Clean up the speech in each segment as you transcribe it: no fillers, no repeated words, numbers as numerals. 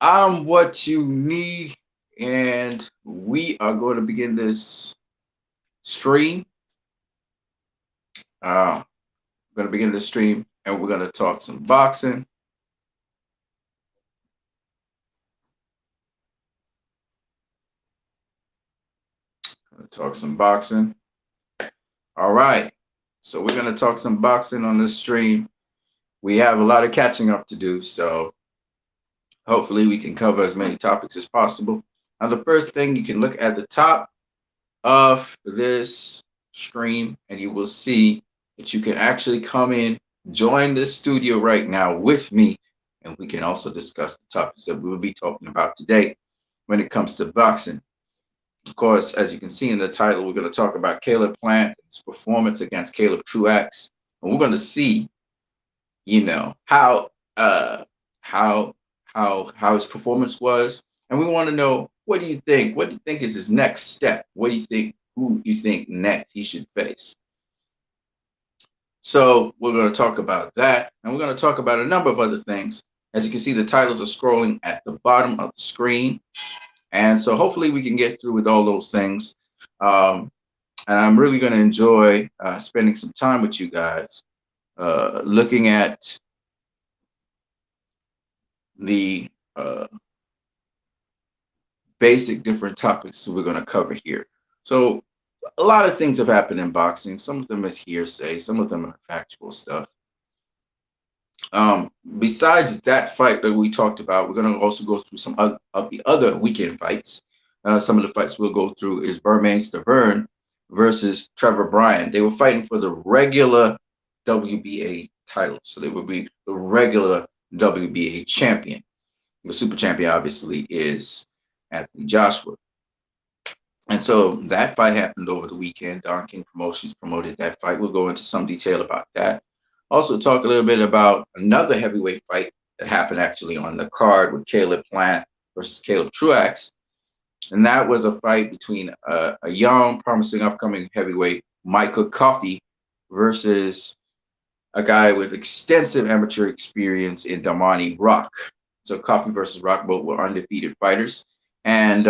I'm what you need, and we are going to begin this stream. We're going to begin this stream, and we're going to talk some boxing. Talk some boxing. All right. So we're going to talk some boxing on this stream. We have a lot of catching up to do, so hopefully we can cover as many topics as possible. Now, the first thing you can look at the top of this stream, and you will see that you can actually come in, join this studio right now with me, and we can also discuss the topics that we will be talking about today when it comes to boxing. Of course, as you can see in the title, we're going to talk about Caleb Plant, his performance against Caleb Truax, and we're going to see, how how how his performance was, and we want to know, what do you think? What do you think is his next step? What do you think? Who you think next he should face? So we're going to talk about that, and we're going to talk about a number of other things. As you can see, the titles are scrolling at the bottom of the screen, and so hopefully we can get through with all those things. And I'm really going to enjoy spending some time with you guys, looking at the basic different topics we're going to cover here. So a lot of things have happened in boxing. Some of them is hearsay, some of them are factual stuff. Besides that fight that we talked about, we're going to also go through some of the other weekend fights. Some of the fights we'll go through is Bermain Stavern versus Trevor Bryan. They were fighting for the regular WBA title, so they would be the regular WBA champion. The super champion, obviously, is Anthony Joshua. And so that fight happened over the weekend. Don King Promotions promoted that fight. We'll go into some detail about that. Also, talk a little bit about another heavyweight fight that happened actually on the card with Caleb Plant versus Caleb Truax. And that was a fight between a young, promising, upcoming heavyweight, Michael Coffey, versus a guy with extensive amateur experience in Damani Rock. So Coffey versus Rock, both were undefeated fighters. And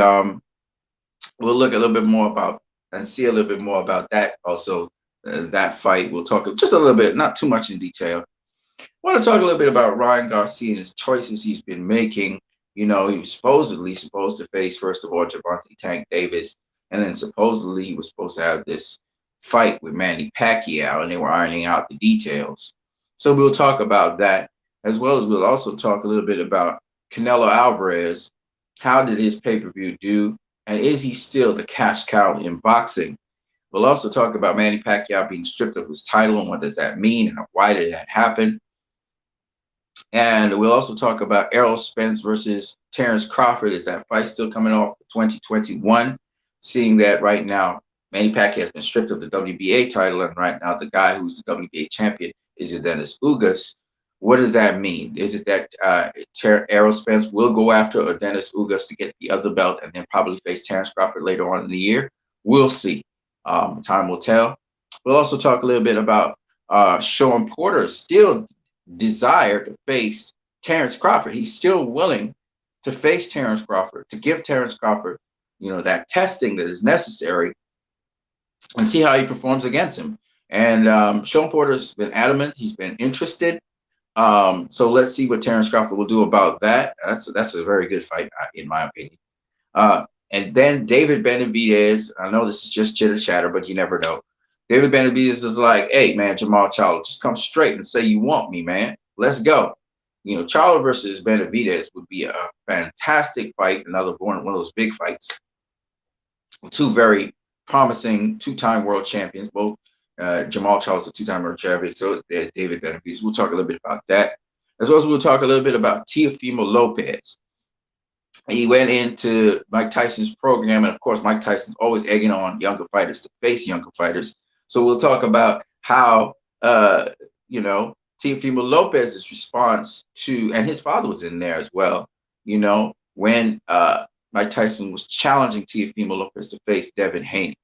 we'll look a little bit more about and see a little bit more about that. Also, that fight, we'll talk just a little bit, not too much in detail. I want to talk a little bit about Ryan Garcia and his choices he's been making. He was supposedly supposed to face, first of all, Gervonta Tank Davis, and then supposedly he was supposed to have this fight with Manny Pacquiao, and they were ironing out the details. So we'll talk about that, as well as we'll also talk a little bit about Canelo Alvarez. How did his pay-per-view do? And is he still the cash cow in boxing? We'll also talk about Manny Pacquiao being stripped of his title and what does that mean and why did that happen. And we'll also talk about Errol Spence versus Terence Crawford. Is that fight still coming off 2021? Seeing that right now, Manny Pacquiao has been stripped of the WBA title, and right now the guy who's the WBA champion is Dennis Ugas. What does that mean? Is it that Errol Spence will go after Dennis Ugas to get the other belt and then probably face Terence Crawford later on in the year? We'll see. Time will tell. We'll also talk a little bit about Sean Porter's still desire to face Terence Crawford. He's still willing to face Terence Crawford, to give Terence Crawford, that testing that is necessary, and see how he performs against him. And Sean Porter's been adamant. He's been interested. So let's see what Terence Crawford will do about that. That's a very good fight, in my opinion. And then David Benavidez. I know this is just chitter chatter, but you never know. David Benavidez is like, hey, man, Jamal Charlo, just come straight and say you want me, man. Let's go. Charlo versus Benavidez would be a fantastic fight. Another one of those big fights. Two very promising two-time world champions. Both Jamal Charlo is a two-time world champion. So David Benavidez. We'll talk a little bit about that. As well as we'll talk a little bit about Teofimo Lopez. He went into Mike Tyson's program, and of course, Mike Tyson's always egging on younger fighters to face younger fighters. So we'll talk about how, Teofimo Lopez's response to, and his father was in there as well, when Mike Tyson was challenging Teofimo Lopez to face Devin Haney.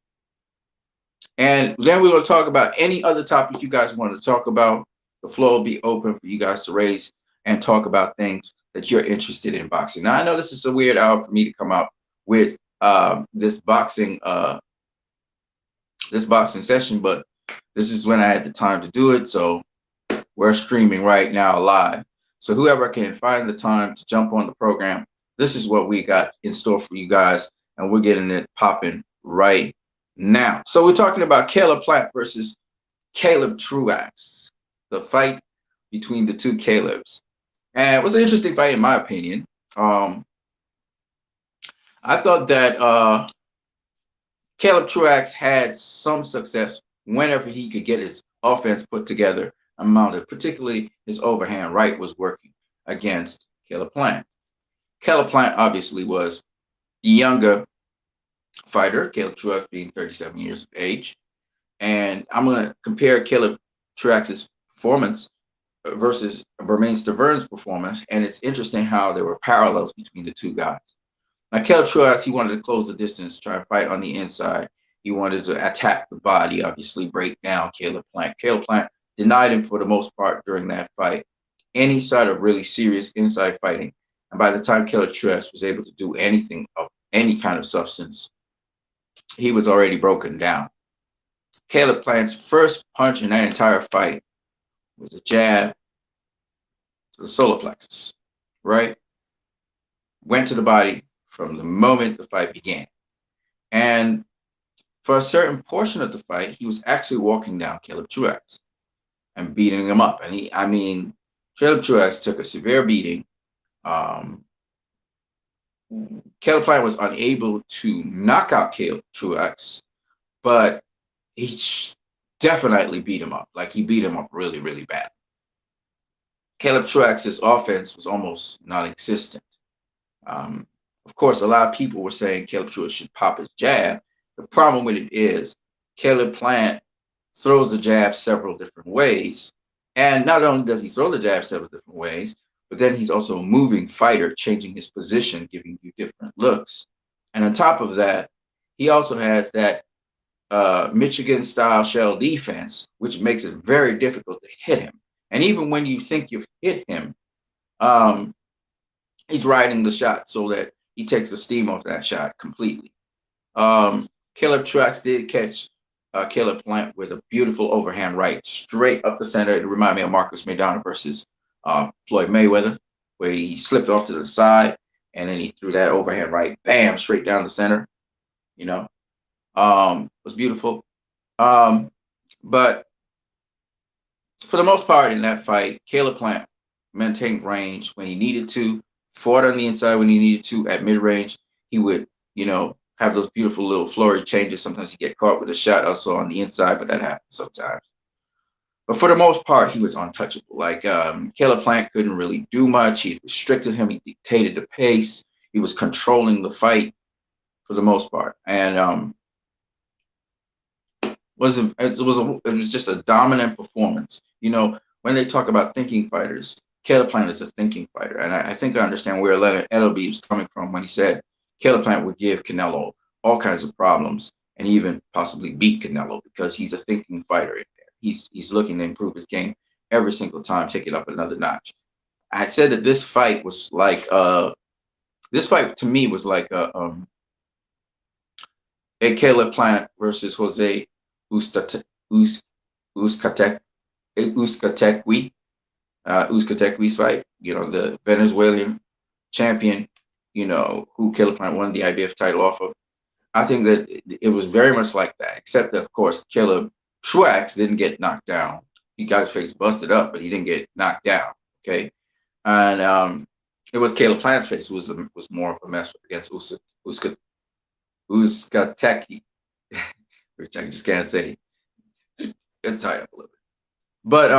And then we're going to talk about any other topic you guys want to talk about. The floor will be open for you guys to raise and talk about things that you're interested in boxing. Now I know this is a weird hour for me to come out with this boxing session, but this is when I had the time to do it. So we're streaming right now live. So whoever can find the time to jump on the program, this is what we got in store for you guys, and we're getting it popping right now. So we're talking about Kayla Platt versus Caleb Truax, the fight between the two Calebs. And it was an interesting fight in my opinion. I thought that Caleb Truax had some success whenever he could get his offense put together and mounted, particularly his overhand right was working against Caleb Plant. Caleb Plant obviously was the younger fighter, Caleb Truax being 37 years of age. And I'm going to compare Caleb Truax's performance versus Bermain Stervern's performance. And it's interesting how there were parallels between the two guys. Now, Caleb Truax, he wanted to close the distance, try to fight on the inside. He wanted to attack the body, obviously break down Caleb Plant. Caleb Plant denied him for the most part during that fight any sort of really serious inside fighting. And by the time Caleb Truax was able to do anything of any kind of substance, he was already broken down. Caleb Plant's first punch in that entire fight was a jab to the solar plexus, right? Went to the body from the moment the fight began. And for a certain portion of the fight, he was actually walking down Caleb Truax and beating him up. And Caleb Truax took a severe beating. Caleb Plant was unable to knock out Caleb Truax, but he definitely beat him up. Like, he beat him up really, really bad. Caleb Truax's offense was almost non-existent. Of course, a lot of people were saying Caleb Truax should pop his jab. The problem with it is Caleb Plant throws the jab several different ways. And not only does he throw the jab several different ways, but then he's also a moving fighter, changing his position, giving you different looks. And on top of that, he also has that Michigan-style shell defense, which makes it very difficult to hit him. And even when you think you've hit him, he's riding the shot so that he takes the steam off that shot completely. Caleb Truax did catch Caleb Plant with a beautiful overhand right straight up the center. It reminded me of Marcus Maidana versus Floyd Mayweather, where he slipped off to the side and then he threw that overhand right, bam, straight down the center. It was beautiful. But for the most part in that fight, Caleb Plant maintained range when he needed to, fought on the inside when he needed to. At mid-range, he would, have those beautiful little flurry changes. Sometimes he get caught with a shot also on the inside, but that happens sometimes. But for the most part, he was untouchable. Like, Caleb Plant couldn't really do much. He restricted him. He dictated the pace. He was controlling the fight for the most part. And it was just a dominant performance. When they talk about thinking fighters, Caleb Plant is a thinking fighter. And I think I understand where Leonard Edelby was coming from when he said Caleb Plant would give Canelo all kinds of problems and even possibly beat Canelo because he's a thinking fighter in there. He's looking to improve his game every single time, take it up another notch. I said that this fight was like this fight to me was like a Caleb Plant versus Jose Uzcategui Uzcategui fight, the Venezuelan champion, who Caleb Plant won the IBF title off of. I think that it was very much like that, except that, of course, Caleb Truax didn't get knocked down. He got his face busted up, but he didn't get knocked down, okay? And it was Caleb Plant's face was more of a mess against Uzcategui, which I just can't say. It's tied up a little bit. But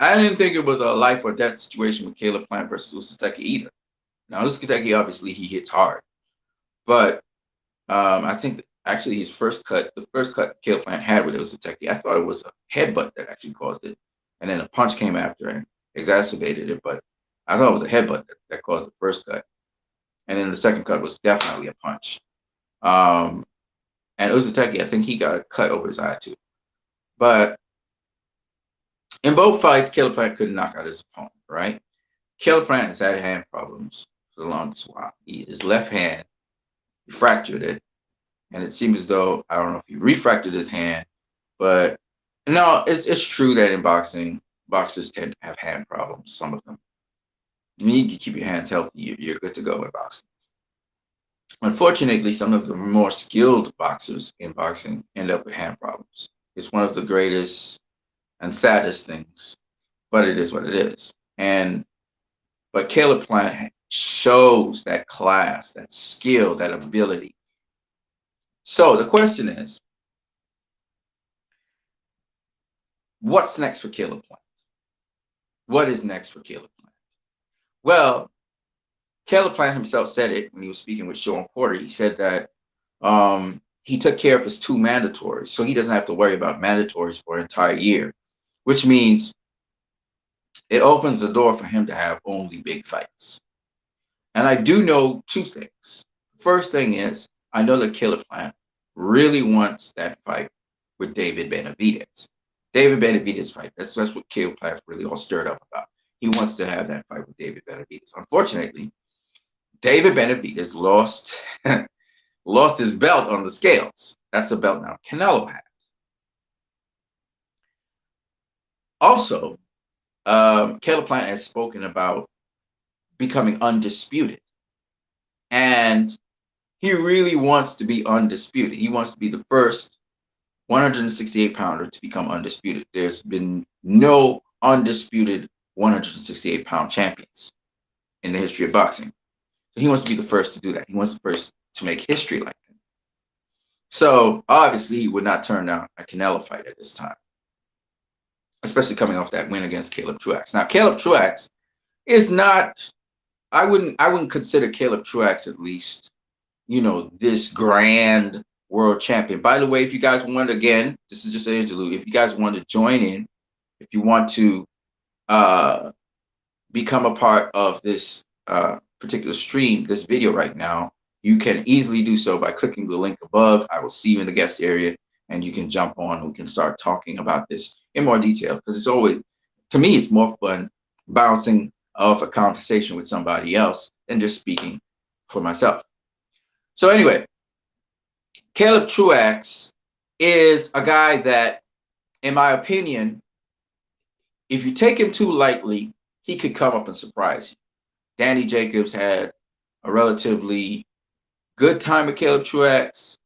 I didn't think it was a life or death situation with Caleb Plant versus Uzcategui either. Now, Uzcategui, obviously, he hits hard. But I think actually the first cut Caleb Plant had with Uzcategui, I thought it was a headbutt that actually caused it. And then a punch came after and exacerbated it. But I thought it was a headbutt that caused the first cut. And then the second cut was definitely a punch. And Uzcategui, I think he got a cut over his eye too. But in both fights, Caleb Plant couldn't knock out his opponent, right? Caleb Plant has had hand problems for the longest while. His left hand, he fractured it, and it seems as though, I don't know if he refractured his hand, but no, it's true that in boxing, boxers tend to have hand problems. Some of them. I mean, you can keep your hands healthy, you're good to go in boxing. Unfortunately, some of the more skilled boxers in boxing end up with hand problems. It's one of the greatest and saddest things, but it is what it is. And but Caleb Plant shows that class, that skill, that ability. So the question is, what's next for Caleb Plant? What is next for Caleb Plant? Well, Caleb Plant himself said it when he was speaking with Sean Porter. He said that he took care of his 2 mandatories, so he doesn't have to worry about mandatories for an entire year, which means it opens the door for him to have only big fights. And I do know 2 things. First thing is, I know that Caleb Plant really wants that fight with David Benavidez. David Benavidez fight. That's what Caleb Plant's really all stirred up about. He wants to have that fight with David Benavidez. Unfortunately, David Benavidez lost his belt on the scales. That's the belt now Canelo has. Also, Caleb Plant has spoken about becoming undisputed. And he really wants to be undisputed. He wants to be the first 168 pounder to become undisputed. There's been no undisputed 168 pound champions in the history of boxing. So he wants to be the first to do that. He wants the first to make history like that. So obviously he would not turn down a Canelo fight at this time, especially coming off that win against Caleb Truax. Now, Caleb Truax is not, I wouldn't consider Caleb Truax, at least, this grand world champion. By the way, if you guys want, again, this is just an interlude. If you guys want to join in, if you want to become a part of this particular stream, this video right now, you can easily do so by clicking the link above. I will see you in the guest area, and you can jump on. We can start talking about this in more detail, because it's always, to me, it's more fun bouncing off a conversation with somebody else than just speaking for myself. So anyway, Caleb Truax is a guy that, in my opinion, if you take him too lightly, he could come up and surprise you. Danny Jacobs had a relatively good time with Caleb Truax.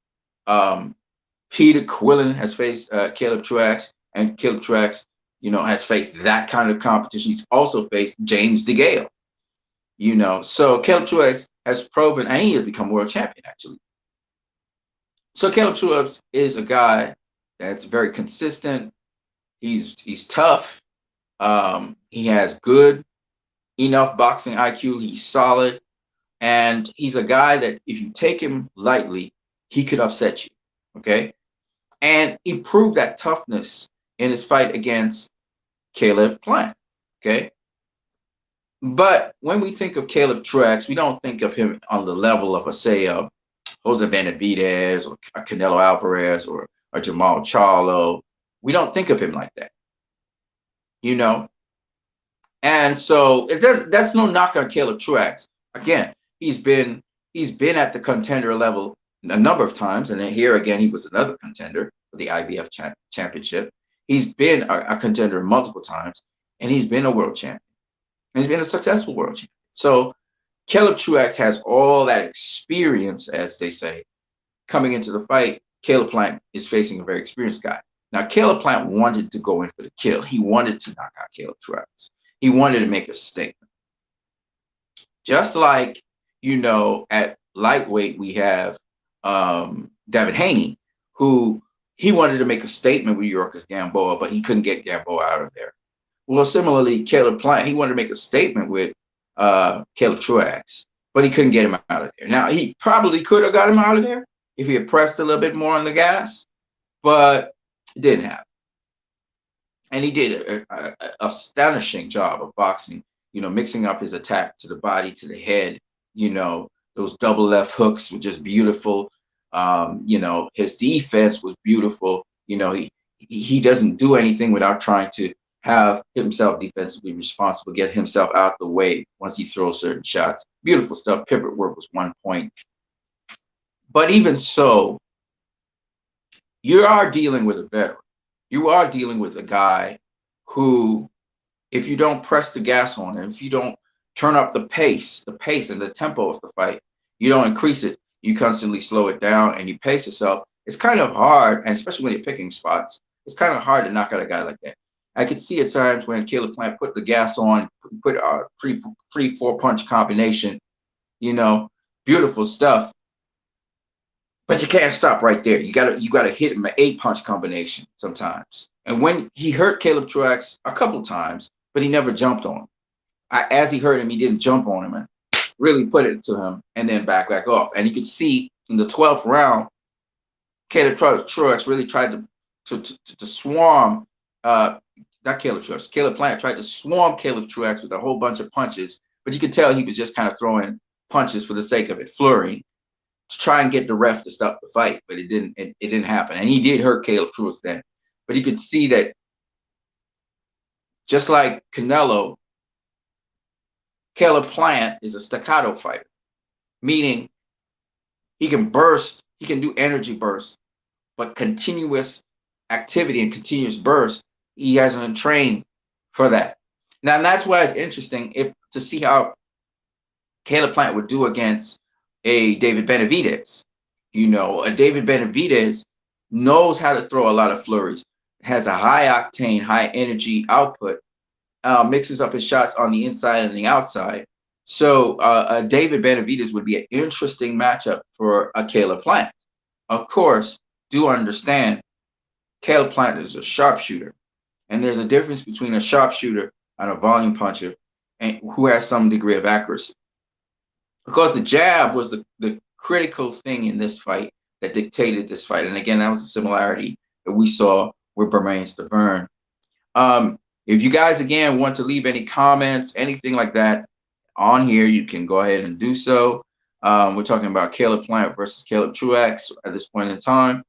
Peter Quillen has faced Caleb Truax, and Caleb Truax, has faced that kind of competition. He's also faced James DeGale. So Caleb Truax has proven, and he has become world champion, actually. So Caleb Truax is a guy that's very consistent. He's tough. He has good enough boxing IQ. He's solid. And he's a guy that if you take him lightly, he could upset you. Okay. And he proved that toughness in his fight against Caleb Plant. Okay. But when we think of Caleb Truax, we don't think of him on the level of, say, Jose Benavidez or Canelo Alvarez or Jamal Charlo. We don't think of him like that. And so that's no knock on Caleb Truax. Again, he's been at the contender level a number of times, and then here again he was another contender for the IBF championship. He's been a contender multiple times, and he's been a world champion. And he's been a successful world champion. So Caleb Truax has all that experience, as they say, coming into the fight. Caleb Plant is facing a very experienced guy. Now, Caleb Plant wanted to go in for the kill. He wanted to knock out Caleb Truax. He wanted to make a statement. Just like, at lightweight, we have Devin Haney, who he wanted to make a statement with Yorkis Gamboa, but he couldn't get Gamboa out of there. Well, similarly, Caleb Plant, he wanted to make a statement with Caleb Truax, but he couldn't get him out of there. Now, he probably could have got him out of there if he had pressed a little bit more on the gas, but it didn't happen. And he did an astonishing job of boxing, mixing up his attack to the body, to the head. Those double left hooks were just beautiful. His defense was beautiful. He doesn't do anything without trying to have himself defensively responsible, get himself out the way once he throws certain shots. Beautiful stuff. Pivot work was 1 point. But even so, you are dealing with a veteran. You are dealing with a guy who, if you don't press the gas on him, if you don't turn up the pace and the tempo of the fight, you don't increase it, you constantly slow it down and you pace yourself. It's kind of hard, and especially when you're picking spots, it's kind of hard to knock out a guy like that. I could see at times when Caleb Plant put the gas on, put a three, 4 punch combination, you know, beautiful stuff. But you can't stop right there. You gotta hit him an 8 punch combination sometimes. And when he hurt Caleb Truax a couple times, but he never jumped on him. As he hurt him, he didn't jump on him and really put it to him and then back off. And you could see in the 12th round, Caleb Truax really tried to swarm, not Caleb Truax, Caleb Plant tried to swarm Caleb Truax with a whole bunch of punches, but you could tell he was just kind of throwing punches for the sake of it, flurrying, to try and get the ref to stop the fight, but it didn't happen. And he did hurt Caleb Truax then. But you could see that just like Canelo, Caleb Plant is a staccato fighter, meaning he can burst, he can do energy bursts, but continuous activity and continuous bursts, he hasn't trained for that. Now, and that's why it's interesting to see how Caleb Plant would do against a David Benavidez. You know, a David Benavidez knows how to throw a lot of flurries, has a high octane, high energy output, mixes up his shots on the inside and the outside. So David Benavidez would be an interesting matchup for a Caleb Plant. Of course, do understand, Caleb Plant is a sharpshooter. And there's a difference between a sharpshooter and a volume puncher and who has some degree of accuracy. Because the jab was the critical thing in this fight that dictated this fight. And again, that was a similarity that we saw with Bermain Stavern. If you guys, again, want to leave any comments, anything like that on here, you can go ahead and do so. We're talking about Caleb Plant versus Caleb Truax at this point in time.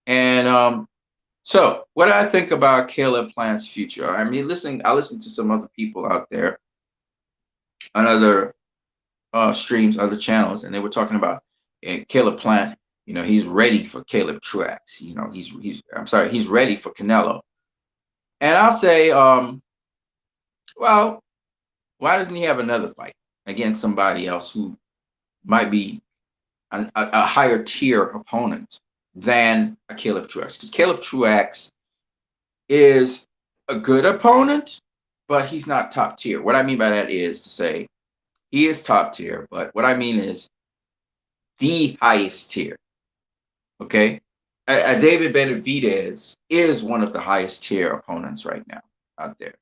And so what do I think about Caleb Plant's future? I mean, I listened to some other people out there on other streams, other channels, and they were talking about Caleb Plant. You know, he's ready for Caleb Truax. You know, he's ready for Canelo. And I'll say, well, why doesn't he have another fight against somebody else who might be a higher tier opponent than a Caleb Truax? Because Caleb Truax is a good opponent, but he's not top tier. What I mean by that is to say he is top tier, but what I mean is the highest tier. Okay? David Benavidez is one of the highest tier opponents right now out there.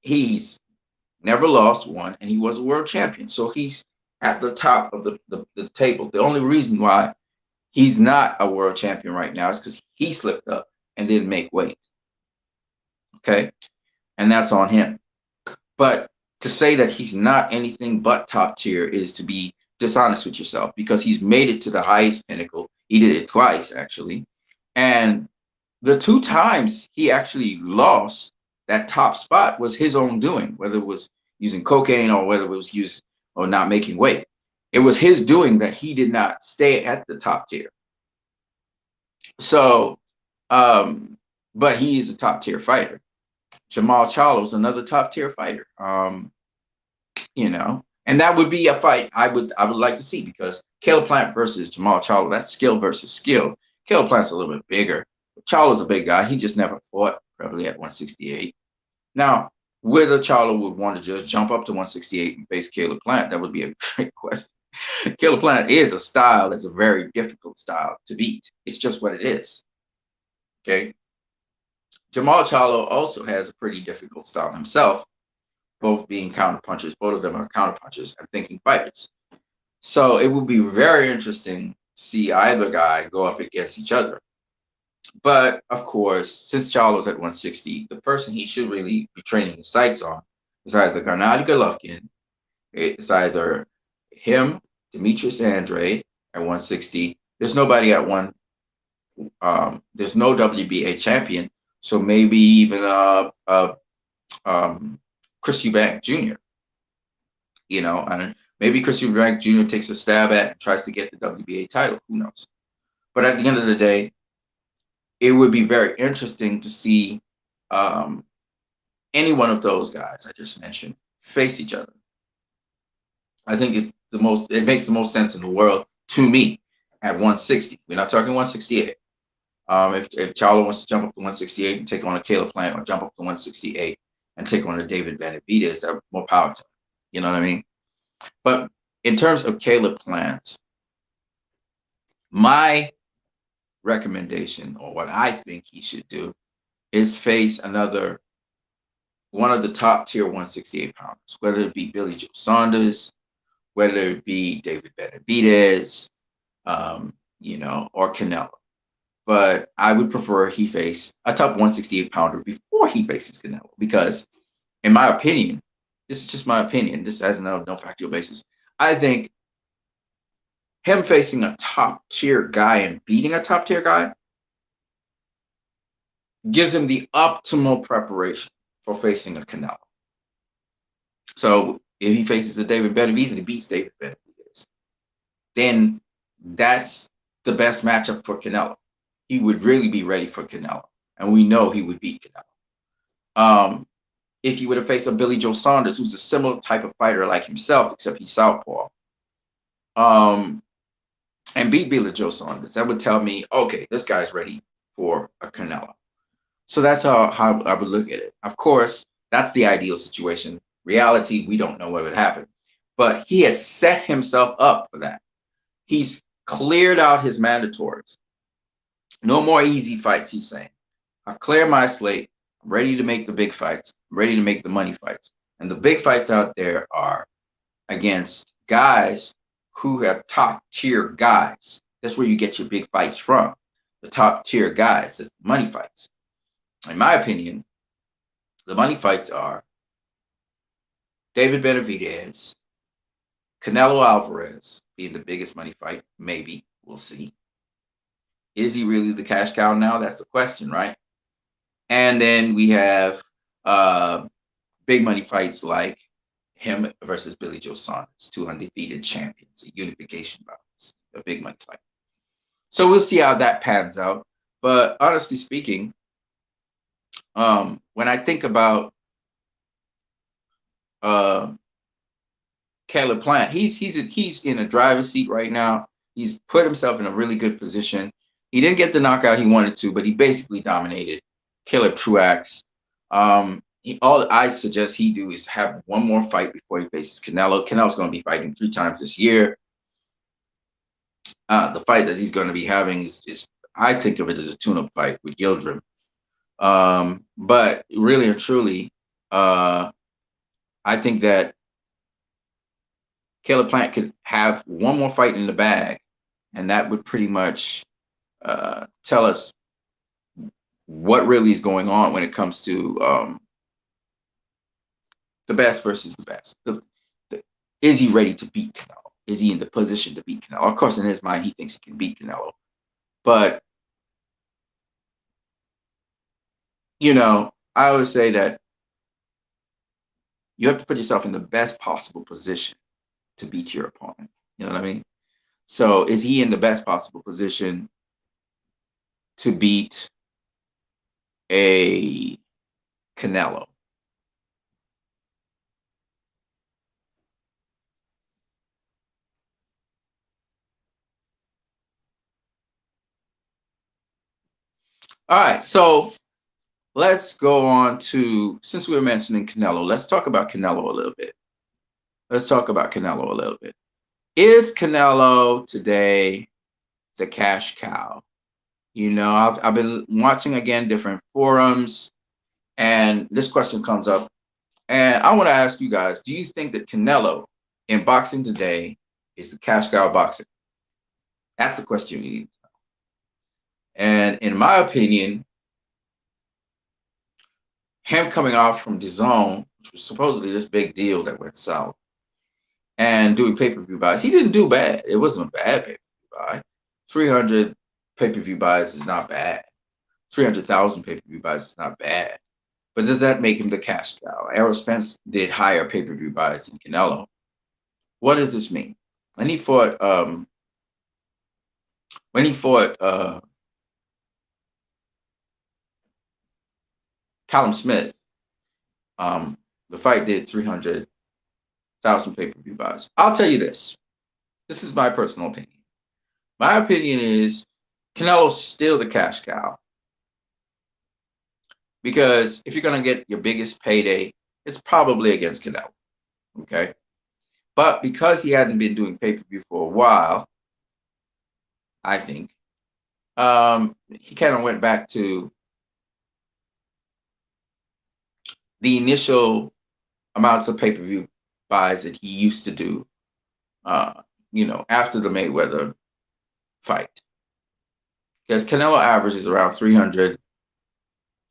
He's never lost one, and he was a world champion. So he's at the top of the table. The only reason why he's not a world champion right now is because he slipped up and didn't make weight. Okay? And that's on him. But to say that he's not anything but top tier is to be dishonest with yourself, because he's made it to the highest pinnacle. He did it twice, actually. And the 2 times he actually lost that top spot was his own doing, whether it was using cocaine or whether it was used or not making weight. It was his doing that he did not stay at the top tier. So, but he is a top tier fighter. Jamal Charlo is another top tier fighter. You know, and that would be a fight I would like to see, because Caleb Plant versus Jamal Charlo, that's skill versus skill. Caleb Plant's a little bit bigger. Charlo's a big guy. He just never fought probably at 168. Now, whether Charlo would want to just jump up to 168 and face Caleb Plant, that would be a great question. Caleb Plant is a style. It's a very difficult style to beat. It's just what it is. Okay. Jamal Charlo also has a pretty difficult style himself, both being counterpunchers. Both of them are counterpunchers and thinking fighters. So it would be very interesting to see either guy go up against each other. But of course, since Charlo's at 160, the person he should really be training his sights on is either Gennady Golovkin, it's either him, Demetrius Andrade at 160. There's nobody at there's no WBA champion So maybe even um, Chris Eubank Jr. And maybe Chris Eubank Jr. takes a stab at and tries to get the WBA title. Who knows? But at the end of the day, it would be very interesting to see um, any one of those guys I just mentioned face each other. I think it makes the most sense in the world to me at 160. We're not talking 168. If Charlo wants to jump up to 168 and take on a Kayla Plant, or jump up to 168 and take on a David Benavidez, that more power to him. You know what I mean? But in terms of Kayla Plant, my recommendation, or what I think he should do, is face another one of the top tier 168 pounders, whether it be Billy Joe Saunders, whether it be David Benavidez, or Canelo. But I would prefer he face a top 168 pounder before he faces Canelo, because, in my opinion, this is just my opinion. This has no factual basis. I think him facing a top tier guy and beating a top tier guy gives him the optimal preparation for facing a Canelo. So if he faces a David Benavidez and he beats David Benavidez, then that's the best matchup for Canelo. He would really be ready for Canelo, and we know he would beat Canelo. If he would have faced a Billy Joe Saunders, who's a similar type of fighter like himself, except he's southpaw, and beat Billy Joe Saunders, that would tell me, okay, this guy's ready for a Canelo. So that's how I would look at it. Of course, that's the ideal situation. Reality, we don't know what would happen. But he has set himself up for that. He's cleared out his mandatories. No more easy fights, he's saying. I've cleared my slate. I'm ready to make the big fights. I'm ready to make the money fights. And the big fights out there are against guys who have top tier guys. That's where you get your big fights from. The top tier guys. That's the money fights. In my opinion, the money fights are David Benavidez, Canelo Alvarez being the biggest money fight. Maybe. We'll see. Is he really the cash cow now? That's the question, right? And then we have big money fights like him versus Billy Joe Saunders, two undefeated champions, a unification bout, a big money fight. So we'll see how that pans out. But honestly speaking, when I think about Caleb Plant, he's in a driver's seat right now. He's put himself in a really good position. He didn't get the knockout he wanted to, but he basically dominated Caleb Truax. All I suggest he do is have one more fight before he faces Canelo. Canelo's going to be fighting 3 times this year. The fight that he's going to be having is I think of it as a tune-up fight with Yildirim. But really and truly, I think that Caleb Plant could have one more fight in the bag, and that would pretty much tell us what really is going on when it comes to the best versus the best. Is he ready to beat Canelo? Is he in the position to beat Canelo? Of course, in his mind, he thinks he can beat Canelo. But, I always say that you have to put yourself in the best possible position to beat your opponent. You know what I mean? So is he in the best possible position to beat a Canelo? All right, so let's go on to, since we were mentioning Canelo, let's talk about Canelo a little bit. Is Canelo today the cash cow? I've been watching again different forums, and this question comes up. And I want to ask you guys, do you think that Canelo in boxing today is the cash cow of boxing? That's the question you need. And in my opinion, him coming off from DAZN, which was supposedly this big deal that went south, and doing pay-per-view buys, he didn't do bad. It wasn't a bad pay-per-view buy. 300 pay-per-view buys is not bad. 300,000 pay-per-view buys is not bad. But does that make him the cash cow? Errol Spence did higher pay-per-view buys than Canelo. What does this mean? When he fought when he fought Callum Smith, the fight did 300,000 pay-per-view buys. I'll tell you this. This is my personal opinion. My opinion is Canelo's still the cash cow. Because if you're going to get your biggest payday, it's probably against Canelo. Okay. But because he hadn't been doing pay-per-view for a while, I think, he kind of went back to the initial amounts of pay-per-view buys that he used to do, after the Mayweather fight. Because Canelo averages around 300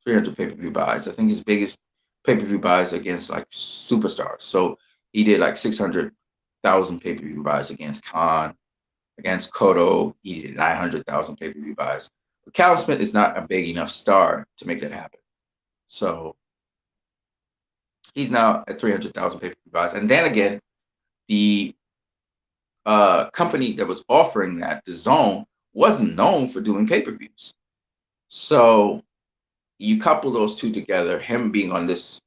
pay-per-view buys. I think his biggest pay-per-view buys against like superstars. So he did like 600,000 pay-per-view buys against Khan, against Cotto. He did 900,000 pay-per-view buys. But Callum Smith is not a big enough star to make that happen. So he's now at 300,000 pay-per-view buys. And then again, the company that was offering that, the Zone, wasn't known for doing pay-per-views. So you couple those two together, him being on this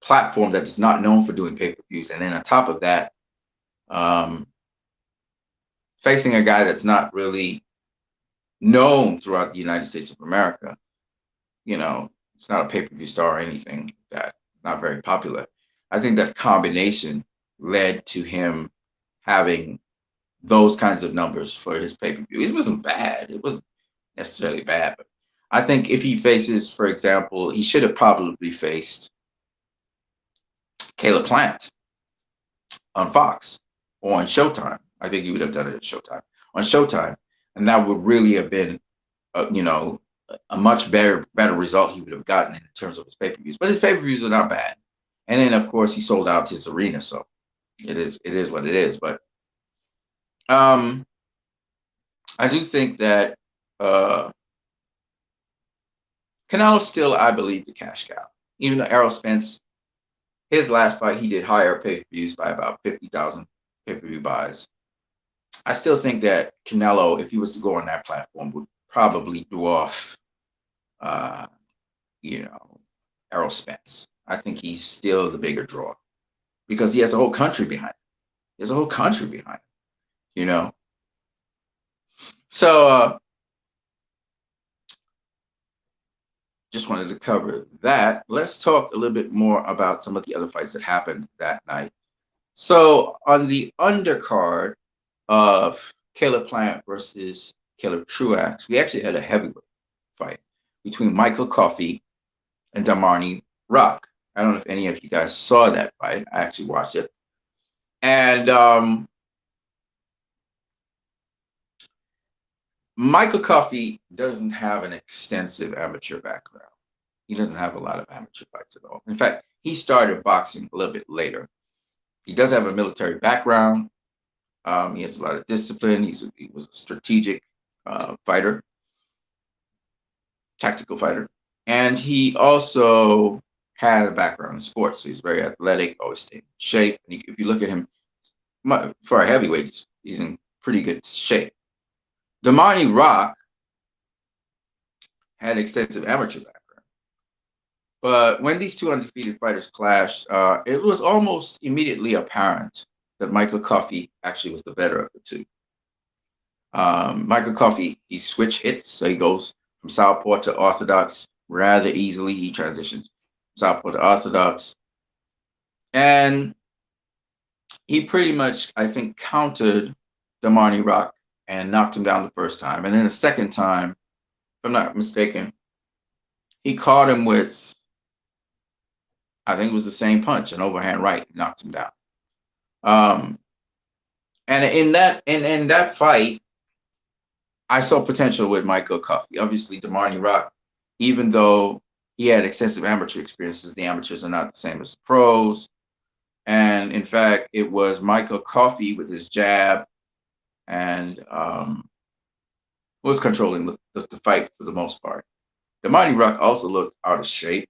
platform that is not known for doing pay-per-views, and then on top of that, facing a guy that's not really known throughout the United States of America, it's not a pay-per-view star or anything, that not very popular. I think that combination led to him having those kinds of numbers for his pay-per-view. It wasn't bad. It wasn't necessarily bad, but I think if he faces, for example, he should have probably faced Kayla Plant on Fox or on Showtime. I think he would have done it at Showtime. On Showtime, and that would really have been, a much better result he would have gotten in terms of his pay-per-views. But his pay-per-views are not bad. And then, of course, he sold out his arena, so it is what it is. But I do think that Canelo's still, I believe, the cash cow. Even though Errol Spence, his last fight, he did higher pay-per-views by about 50,000 pay-per-view buys. I still think that Canelo, if he was to go on that platform, would probably dwarf, Errol Spence. I think he's still the bigger draw because he has a whole country behind him. There's a whole country behind him, So just wanted to cover that. Let's talk a little bit more about some of the other fights that happened that night. So on the undercard of Caleb Plant versus Caleb Truax, we actually had a heavyweight fight between Michael Coffey and Damani Rock. I don't know if any of you guys saw that fight. I actually watched it. And Michael Coffey doesn't have an extensive amateur background. He doesn't have a lot of amateur fights at all. In fact, he started boxing a little bit later. He does have a military background. He has a lot of discipline. He was a strategic fighter, tactical fighter. And he also had a background in sports. So he's very athletic, always stayed in shape. And if you look at him, for a heavyweight, he's in pretty good shape. Damani Rock had extensive amateur background. But when these two undefeated fighters clashed, it was almost immediately apparent that Michael Coffey actually was the better of the two. Michael Coffey, he switch hits, so he goes from southpaw to orthodox rather easily. He transitions southpaw to orthodox. And he pretty much, I think, countered Damani Rock and knocked him down the first time. And then the second time, if I'm not mistaken, he caught him with, I think it was the same punch, an overhand right, knocked him down. And in that fight, I saw potential with Michael Coffey. Obviously, Damani Rock, even though he had extensive amateur experiences, the amateurs are not the same as the pros. And in fact, it was Michael Coffey with his jab and was controlling the fight for the most part. The Mighty Rock also looked out of shape. To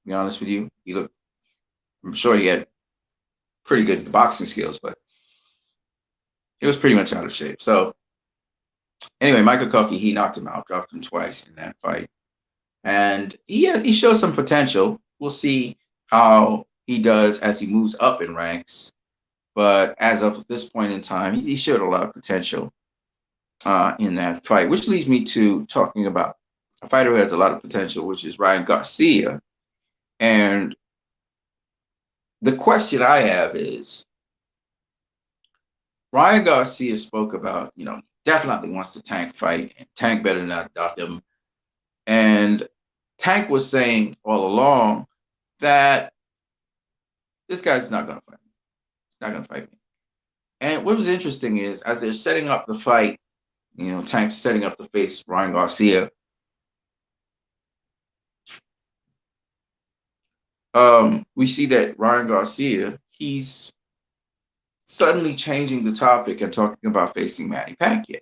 be honest with you, he looked. I'm sure he had pretty good boxing skills, but he was pretty much out of shape. So anyway, Michael Coffey, he knocked him out, dropped him twice in that fight, and he shows some potential. We'll see how he does as he moves up in ranks. But as of this point in time, he showed a lot of potential in that fight, which leads me to talking about a fighter who has a lot of potential, which is Ryan Garcia. And the question I have is, Ryan Garcia spoke about, definitely wants to Tank fight, and Tank better not doubt him. And Tank was saying all along that this guy's not going to fight me. He's not going to fight me. And what was interesting is, as they're setting up the fight, Tank's setting up to face Ryan Garcia. We see that Ryan Garcia, he's suddenly changing the topic and talking about facing Manny Pacquiao.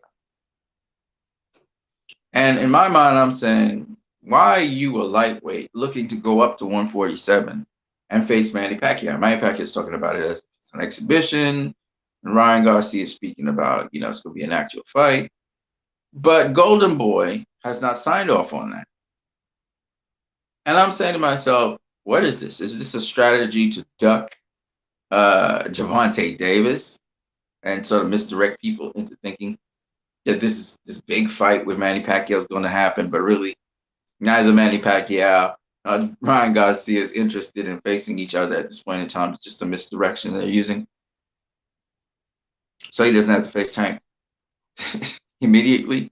And in my mind, I'm saying, why are you a lightweight looking to go up to 147 and face Manny Pacquiao? Manny Pacquiao is talking about it as an exhibition, and Ryan Garcia is speaking about, it's going to be an actual fight. But Golden Boy has not signed off on that. And I'm saying to myself, what is this? Is this a strategy to duck Gervonta Davis and sort of misdirect people into thinking that this big fight with Manny Pacquiao is going to happen, but really neither Manny Pacquiao nor Ryan Garcia is interested in facing each other at this point in time? It's just a misdirection they're using. So he doesn't have to face Tank immediately.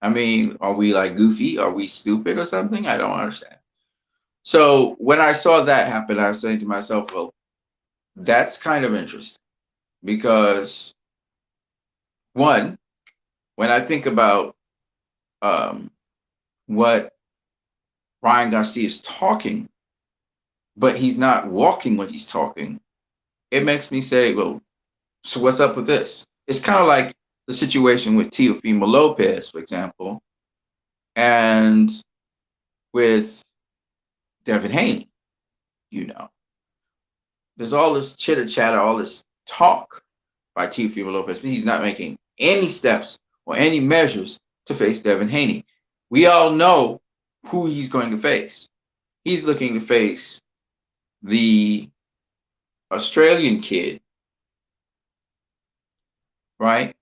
I mean, are we like goofy? Are we stupid or something? I don't understand. So when I saw that happen, I was saying to myself, well, that's kind of interesting because, one, when I think about what Ryan Garcia is talking, but he's not walking what he's talking, it makes me say, well, so what's up with this? It's kind of like the situation with Teofimo Lopez, for example, and with Devin Haney. There's all this chitter chatter, all this talk by Teofimo Lopez, but he's not making any steps or any measures to face Devin Haney. We all know who he's going to face. He's looking to face the Australian kid, right,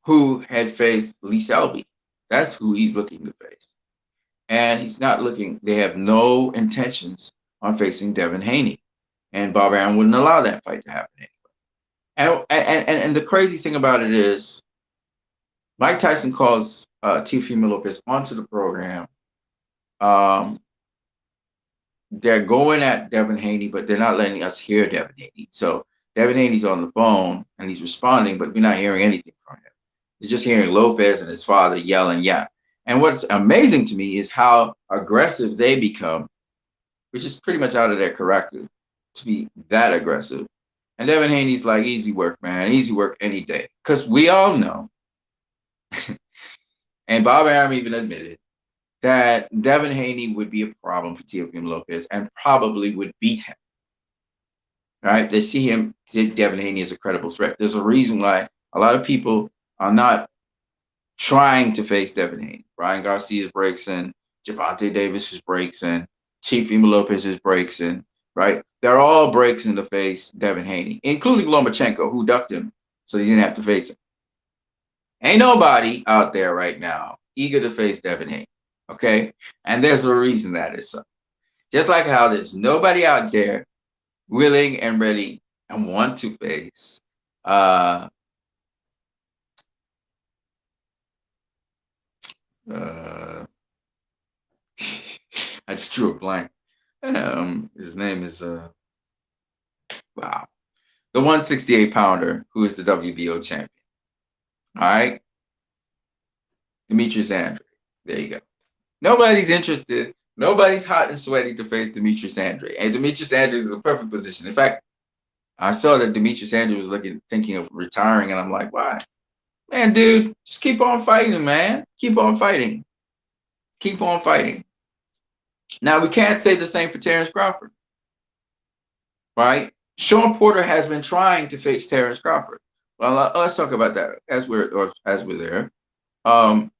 who had faced Lee Selby. That's who he's looking to face. And he's not looking, they have no intentions on facing Devin Haney. And Bob Arum wouldn't allow that fight to happen anyway. And the crazy thing about it is, Mike Tyson calls Teofimo Lopez onto the program. They're going at Devin Haney, but they're not letting us hear Devin Haney. So Devin Haney's on the phone and he's responding, but we're not hearing anything from him. It's just hearing Lopez and his father yelling, yeah. And what's amazing to me is how aggressive they become, which is pretty much out of their character to be that aggressive. And Devin Haney's like, easy work, man, easy work any day. Because we all know, and Bob Arum even admitted, that Devin Haney would be a problem for Teofimo Lopez and probably would beat him. All right, they see Devin Haney as a credible threat. There's a reason why a lot of people are not trying to face Devin Haney. Ryan Garcia's breaks in, Gervonta Davis's breaks in, Teofimo Lopez's breaks in, right? They're all breaks in to face Devin Haney, including Lomachenko, who ducked him so he didn't have to face him. Ain't nobody out there right now eager to face Devin Haney, okay? And there's a reason that is so. Just like how there's nobody out there willing and ready and want to face I just drew a blank. His name is wow, the 168 pounder who is the WBO champion. All right, Demetrius Andre. There you go. Nobody's interested. Nobody's hot and sweaty to face Demetrius Andre, and Demetrius Andre is in the perfect position. In fact, I saw that Demetrius Andre was thinking of retiring, and I'm like, why? Man, dude, just keep on fighting, man. Keep on fighting. Keep on fighting. Now, we can't say the same for Terence Crawford, right? Sean Porter has been trying to face Terence Crawford. Well, let's talk about that as we're there. Um,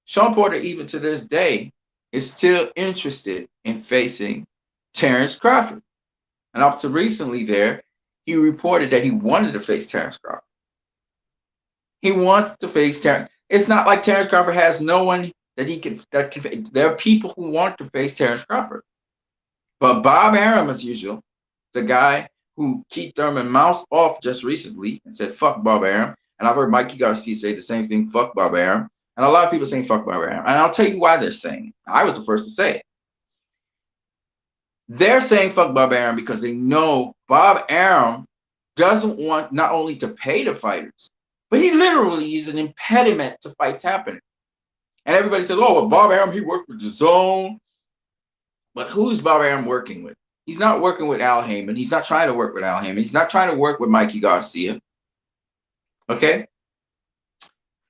Sean Porter, even to this day, is still interested in facing Terence Crawford. And up to recently there, he reported that he wanted to face Terence Crawford. He wants to face Terence. It's not like Terence Crawford has no one that he can there are people who want to face Terence Crawford. But Bob Arum, as usual, the guy who Keith Thurman mouthed off just recently and said, fuck Bob Arum. And I've heard Mikey Garcia say the same thing, fuck Bob Arum. And a lot of people saying fuck Bob Arum. And I'll tell you why they're saying it. I was the first to say it. They're saying fuck Bob Arum because they know Bob Arum doesn't want not only to pay the fighters, but he literally is an impediment to fights happening. And everybody says, oh, well, Bob Arum, he worked with the Zone. But who's Bob Arum working with? He's not working with Al Heyman. He's not trying to work with Al Heyman. He's not trying to work with Mikey Garcia. Okay?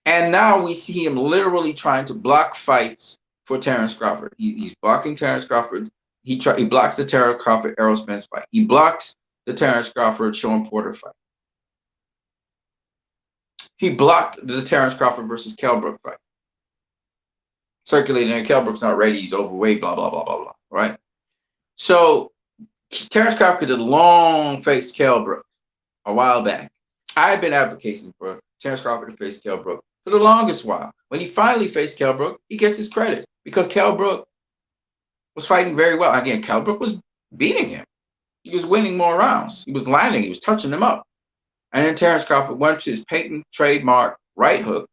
And now we see him literally trying to block fights for Terence Crawford. He's blocking Terence Crawford. He blocks the Terence Crawford Errol Spence fight. He blocks the Terence Crawford Sean Porter fight. He blocked the Terence Crawford versus Kell Brook fight. Circulating, and Kell Brook's not ready. He's overweight, blah, blah, blah, blah, blah. Right? So Terence Crawford did long face Kell Brook a while back. I've been advocating for Terence Crawford to face Kell Brook for the longest while. When he finally faced Kell Brook, he gets his credit because Kell Brook was fighting very well. Again, Kell Brook was beating him. He was winning more rounds. He was landing. He was touching him up. And then Terence Crawford went to his patent trademark right hook,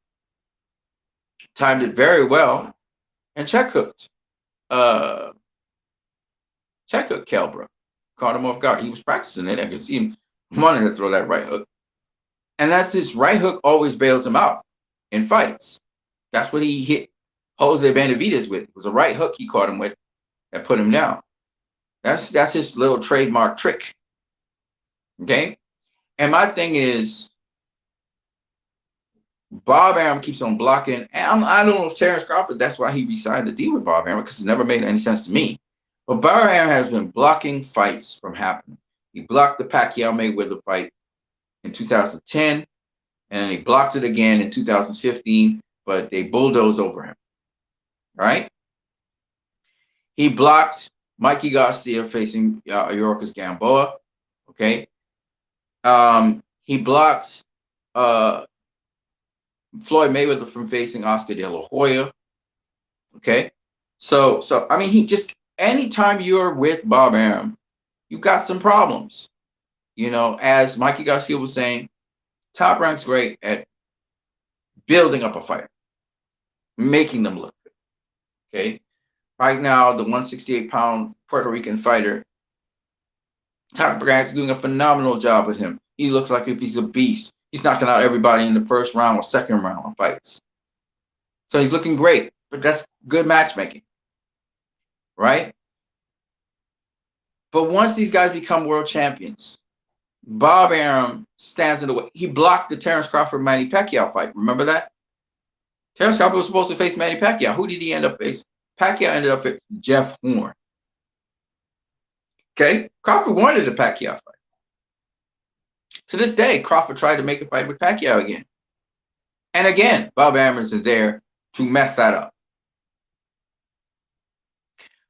timed it very well, and check hooked Kell Brook. Caught him off guard. He was practicing it. I could see him wanting to throw that right hook. And that's his right hook always bails him out in fights. That's what he hit Jose Benavidez with. It was a right hook he caught him with that put him down. That's his little trademark trick. Okay? And my thing is, Bob Arum keeps on blocking. And I don't know if Terence Crawford, that's why he resigned the deal with Bob Arum, because it never made any sense to me. But Bob Arum has been blocking fights from happening. He blocked the Pacquiao-Mayweather fight in 2010, and he blocked it again in 2015, but they bulldozed over him. Right? He blocked Mikey Garcia facing Yorkis Gamboa. Okay? He blocked Floyd Mayweather from facing Oscar De La Hoya. Okay? So I mean, he just, anytime you're with Bob Arum, you got some problems. You know, as Mikey Garcia was saying, Top Rank's great at building up a fighter, making them look good. Okay? Right now, the 168-pound Puerto Rican fighter, Top Rank's doing a phenomenal job with him. He looks like if he's a beast. He's knocking out everybody in the first round or second round of fights. So he's looking great, but that's good matchmaking, right? But once these guys become world champions, Bob Arum stands in the way. He blocked the Terence Crawford-Manny Pacquiao fight. Remember that? Terence Crawford was supposed to face Manny Pacquiao. Who did he end up facing? Pacquiao ended up with Jeff Horn. Okay? Crawford wanted a Pacquiao fight. To this day, Crawford tried to make a fight with Pacquiao again. And again, Bob Arum is there to mess that up.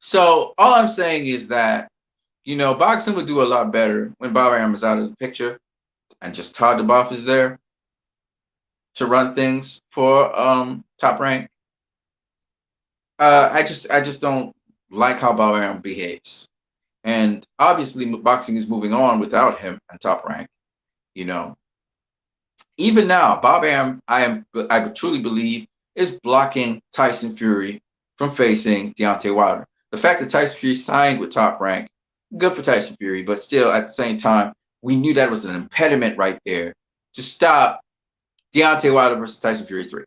So all I'm saying is that, you know, boxing would do a lot better when Bob Arum is out of the picture and just Todd DeBoff is there to run things for Top Rank. I just don't like how Bob Arum behaves. And obviously boxing is moving on without him and Top Rank. You know, even now, Bob Arum, I truly believe, is blocking Tyson Fury from facing Deontay Wilder. The fact that Tyson Fury signed with Top Rank, good for Tyson Fury, but still at the same time, we knew that was an impediment right there to stop Deontay Wilder versus Tyson Fury 3,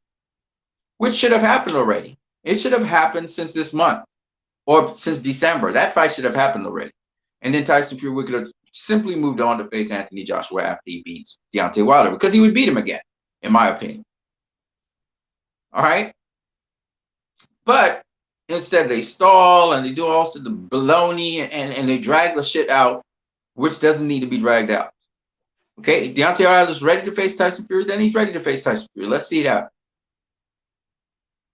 which should have happened already. It should have happened since this month or since December. That fight should have happened already. And then Tyson Fury could have simply moved on to face Anthony Joshua after he beats Deontay Wilder, because he would beat him again, in my opinion. All right? But Instead, they stall and they do all sorts of baloney and they drag the shit out, which doesn't need to be dragged out. Okay, Deontay Wilder's ready to face Tyson Fury, then he's ready to face Tyson Fury. Let's see that.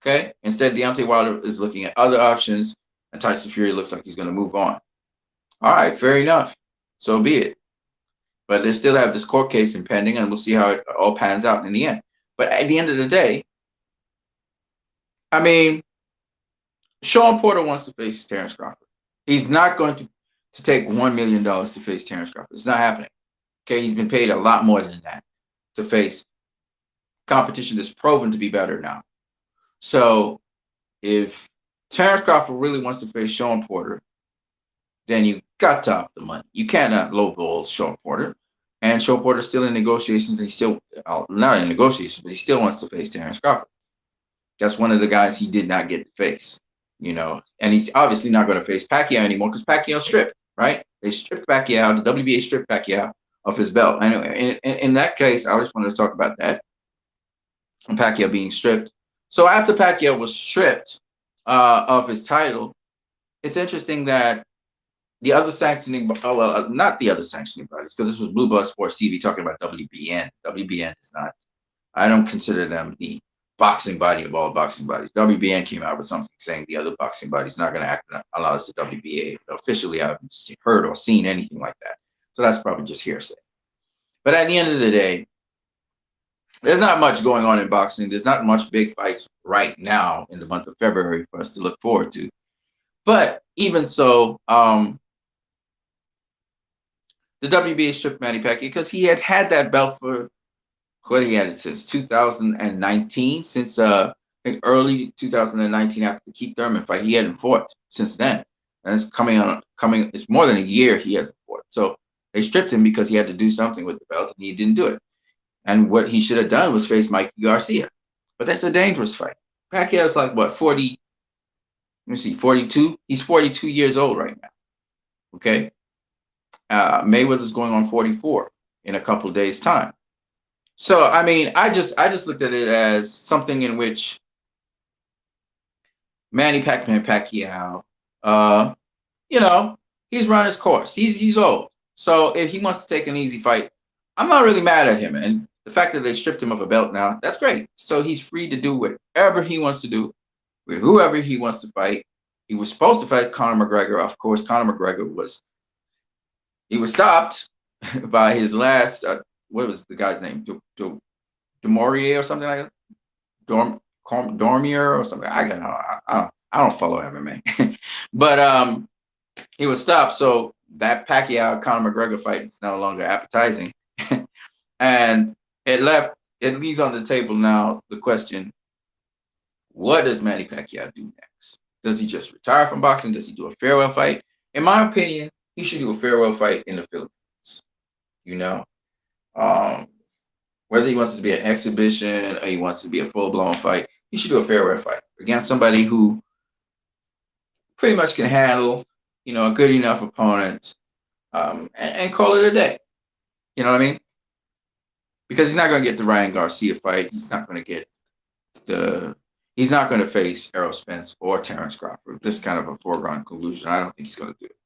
Okay, instead, Deontay Wilder is looking at other options, and Tyson Fury looks like he's going to move on. All right, fair enough. So be it. But they still have this court case impending, and we'll see how it all pans out in the end. But at the end of the day, I mean, Sean Porter wants to face Terence Crawford. He's not going to take $1 million to face Terence Crawford. It's not happening. Okay, he's been paid a lot more than that to face competition that's proven to be better now. So if Terence Crawford really wants to face Sean Porter, then you got to up the money. You cannot lowball Sean Porter. And Sean Porter's still in negotiations. And he's still not in negotiations, but he still wants to face Terence Crawford. That's one of the guys he did not get to face, you know. And he's obviously not going to face Pacquiao anymore because Pacquiao stripped, right? They stripped Pacquiao. The WBA stripped Pacquiao of his belt. Anyway, in that case, I just wanted to talk about that. And Pacquiao being stripped. So after Pacquiao was stripped of his title, it's interesting that the other sanctioning, not the other sanctioning bodies, because this was Blue Blood Sports TV talking about WBN. WBN is not, I don't consider them the boxing body of all boxing bodies. WBN came out with something saying the other boxing body's not going to act allow us to WBA. Officially, I haven't heard or seen anything like that. So that's probably just hearsay. But at the end of the day, there's not much going on in boxing. There's not much big fights right now in the month of February for us to look forward to. But even so, the WBA stripped Manny Pacquiao because he had that belt for, what, he had it since 2019, since I think early 2019 after the Keith Thurman fight. He hadn't fought since then, and it's it's more than a year he hasn't fought. So they stripped him because he had to do something with the belt, and he didn't do it. And what he should have done was face Mikey Garcia, but that's a dangerous fight. Pacquiao's like what, 40? Let me see, 42. He's 42 years old right now. Okay. Mayweather's going on 44 in a couple of days' time. So I mean, I just looked at it as something in which Manny Pacquiao, you know, he's run his course. He's old. So if he wants to take an easy fight, I'm not really mad at him. And the fact that they stripped him of a belt now, that's great. So he's free to do whatever he wants to do with whoever he wants to fight. He was supposed to fight Conor McGregor. Of course, Conor McGregor was stopped by his last, what was the guy's name? Demorier or something like that? Dormier or something. I don't follow MMA. But he was stopped. So that Pacquiao-Conor McGregor fight is no longer appetizing. And it leaves on the table now the question, what does Manny Pacquiao do next? Does he just retire from boxing? Does he do a farewell fight? In my opinion, he should do a farewell fight in the Philippines. You know, whether he wants to be an exhibition or he wants to be a full-blown fight, he should do a farewell fight against somebody who pretty much can handle, you know, a good enough opponent, and call it a day. You know what I mean? Because he's not going to get the Ryan Garcia fight. He's not going to get he's not going to face Errol Spence or Terence Crawford. This is kind of a foregone conclusion. I don't think he's going to do it.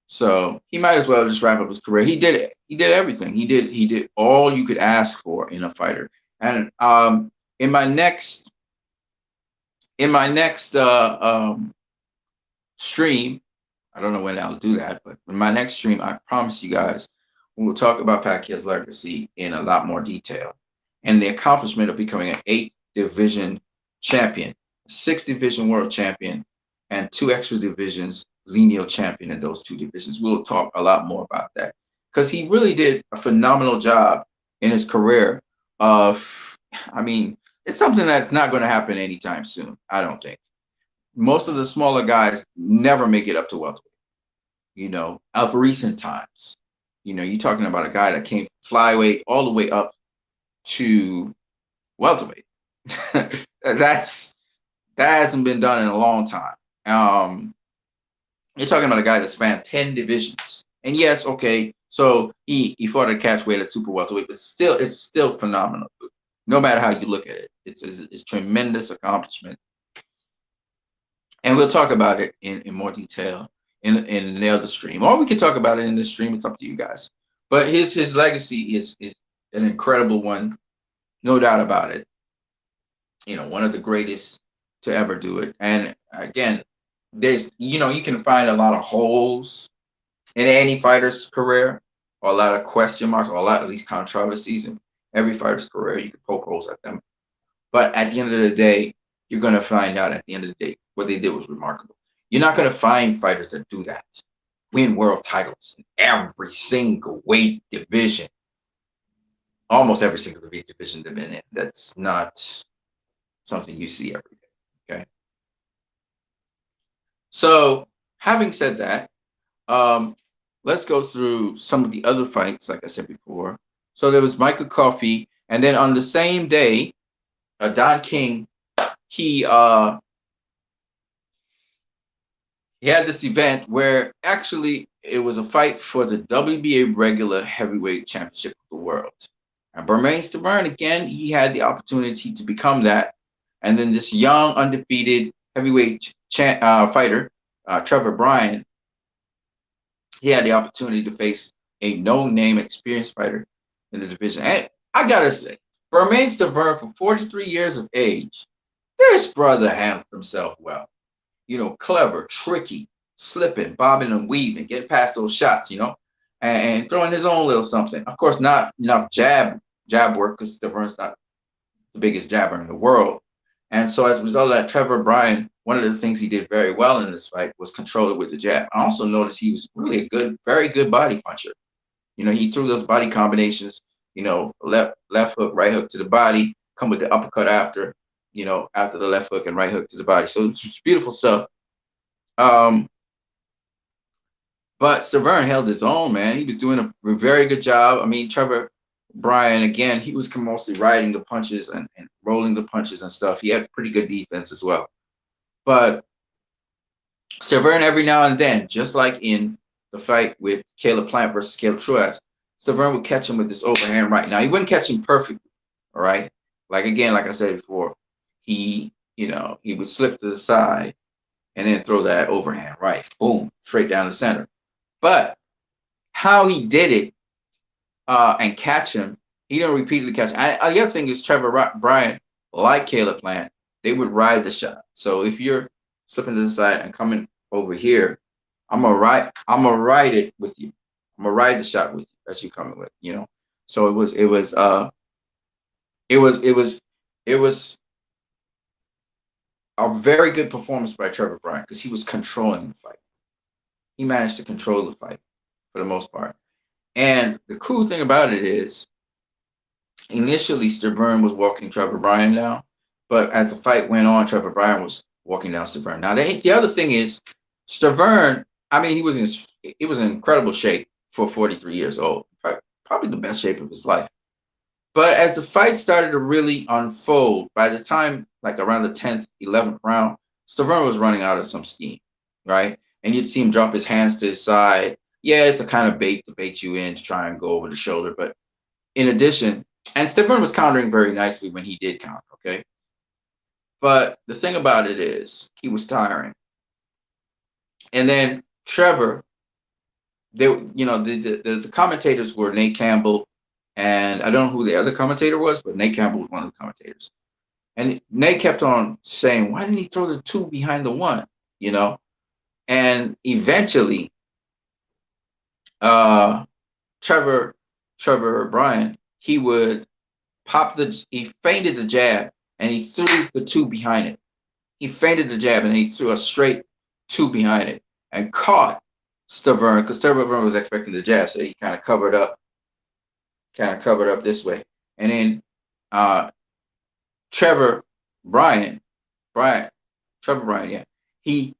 So he might as well just wrap up his career. He did it. He did everything. He did all you could ask for in a fighter. And in my next stream, I don't know when I'll do that, but in my next stream, I promise you guys, we will talk about Pacquiao's legacy in a lot more detail and the accomplishment of becoming an 8-division champion, 6-division world champion, and 2 extra divisions lineal champion in those 2 divisions. We'll talk a lot more about that because he really did a phenomenal job in his career I mean, it's something that's not going to happen anytime soon, I don't think. Most of the smaller guys never make it up to welterweight, you know, of recent times. You know, you're talking about a guy that came flyweight all the way up to welterweight. That hasn't been done in a long time. You're talking about a guy that spanned 10 divisions. And yes, okay, so he fought at catchweight at super welterweight, but it's still phenomenal. No matter how you look at it, it's tremendous accomplishment. And we'll talk about it in more detail in the other stream, or we can talk about it in this stream. It's up to you guys. But his legacy is an incredible one, no doubt about it. One of the greatest to ever do it. And again, you can find a lot of holes in any fighter's career, or a lot of question marks, or a lot, at least, controversies in every fighter's career. You can poke holes at them, but at the end of the day, you're going to find out at the end of the day what they did was remarkable. You're not going to find fighters that do that, win world titles in every single weight division, almost every single weight division they've been in. That's not something you see every day. Okay. So, having said that, let's go through some of the other fights, like I said before. So there was Michael Coffey, and then on the same day, Don King, he had this event where actually it was a fight for the WBA regular heavyweight championship of the world. And Bermane Stiverne, again, he had the opportunity to become that. And then this young, undefeated heavyweight fighter, Trevor Bryan, he had the opportunity to face a no-name experienced fighter in the division. And I gotta say, Bermane Stiverne, for 43 years of age, this brother handled himself well. Clever, tricky, slipping, bobbing and weaving, getting past those shots, and throwing his own little something. Of course, not enough jab work, because Stiverne's not the biggest jabber in the world. And so as a result of that, Trevor Bryan, one of the things he did very well in this fight was control it with the jab. I also noticed he was really a good, very good body puncher. He threw those body combinations, left hook, right hook to the body, come with the uppercut after, after the left hook and right hook to the body. So it's beautiful stuff. But Stiverne held his own, man. He was doing a very good job. I mean, Trevor Bryan, again, he was mostly riding the punches and rolling the punches and stuff. He had pretty good defense as well. But Stiverne, every now and then, just like in the fight with Caleb Plant versus Caleb Truax, Stiverne would catch him with this overhand right. Now, he wouldn't catch him perfectly, all right? Like I said before, he would slip to the side and then throw that overhand right, boom, straight down the center. But how he did it and catch him, he didn't repeatedly catch him. The other thing is Trevor Bryan, like Caleb Plant, they would ride the shot. So if you're slipping to the side and coming over here, I'm gonna ride it with you. I'm gonna ride the shot with you as you coming with, So it was a very good performance by Trevor Bryan, because he was controlling the fight. He managed to control the fight for the most part. And the cool thing about it is, initially Stiverne was walking Trevor Bryan down, but as the fight went on, Trevor Bryan was walking down Stiverne. Now, the other thing is, Stiverne, I mean, he was in incredible shape for 43 years old, probably the best shape of his life. But as the fight started to really unfold, by the time, like around the 10th, 11th round, Stiverne was running out of some steam, right? And you'd see him drop his hands to his side. Yeah, it's a kind of bait to bait you in to try and go over the shoulder. But in addition, and Stiverne was countering very nicely when he did counter, okay? But the thing about it is, he was tiring. And then Trevor, the commentators were Nate Campbell, and I don't know who the other commentator was, but Nate Campbell was one of the commentators. And Nate kept on saying, why didn't he throw the two behind the one? And eventually, Trevor Bryan, he would he feinted the jab and he threw the two behind it. He feinted the jab and he threw a straight two behind it and caught Stiverne, because Stiverne was expecting the jab, so he kind of covered up this way. And then Trevor Bryan, yeah, he